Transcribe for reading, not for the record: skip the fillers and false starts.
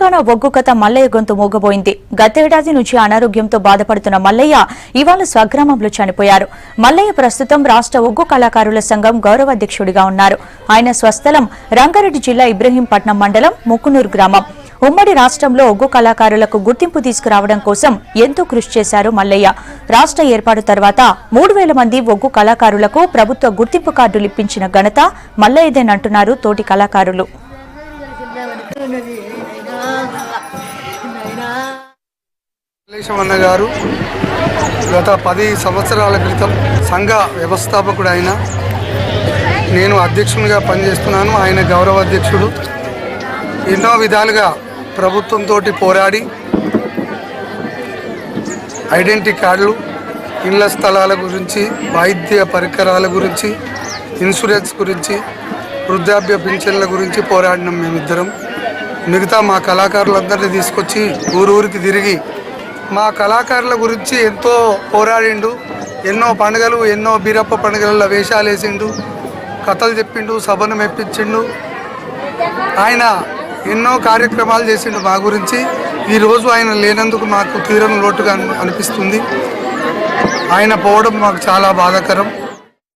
తెలంగాణ ఒగ్గు కథ మల్లయ్య గొంతు మూగబోయింది. గతేడాది నుంచి అనారోగ్యంతో బాధపడుతున్న మల్లయ్య ఇవాళ స్వగ్రామంలో చనిపోయారు. మల్లయ్య ప్రస్తుతం రాష్ట్ర ఒగ్గు కళాకారుల సంఘం గౌరవాధ్యక్షుడిగా ఉన్నారు. ఆయన స్వస్థలం రంగారెడ్డి జిల్లా ఇబ్రహీంపట్నం మండలం ముక్కునూరు గ్రామం. ఉమ్మడి రాష్ట్రంలో ఒగ్గు కళాకారులకు గుర్తింపు తీసుకురావడం కోసం ఎంతో కృషి చేశారు మల్లయ్య. రాష్ట్ర ఏర్పాటు తర్వాత 3000 మంది ఒగ్గు కళాకారులకు ప్రభుత్వ గుర్తింపు కార్డులు ఇప్పించిన ఘనత మల్లయ్యదేనంటున్నారు తోటి కళాకారులు. అన్న గారు గత 10 సంవత్సరాల క్రితం సంఘ వ్యవస్థాపకుడు ఆయన. నేను అధ్యక్షునిగా పనిచేస్తున్నాను, ఆయన గౌరవ అధ్యక్షుడు. ఎన్నో విధాలుగా ప్రభుత్వంతో పోరాడి ఐడెంటిటీ కార్డులు, ఇళ్ల స్థలాల గురించి, వైద్య పరికరాల గురించి, ఇన్సూరెన్స్ గురించి, వృద్ధాప్య పింఛన్ల గురించి పోరాడినాం మేమిద్దరం. మిగతా మా కళాకారులందరినీ తీసుకొచ్చి ఊరికి తిరిగి మా కళాకారుల గురించి ఎంతో పోరాడిండు. ఎన్నో పండుగలు, ఎన్నో బీరప్ప పండుగలలో వేషాలు వేసిండు, కథలు చెప్పిండు, సభను మెప్పించిండు. ఆయన ఎన్నో కార్యక్రమాలు చేసిండు మా గురించి. ఈరోజు ఆయన లేనందుకు మాకు తీరని లోటుగా అనిపిస్తుంది. ఆయన పోవడం మాకు చాలా బాధాకరం.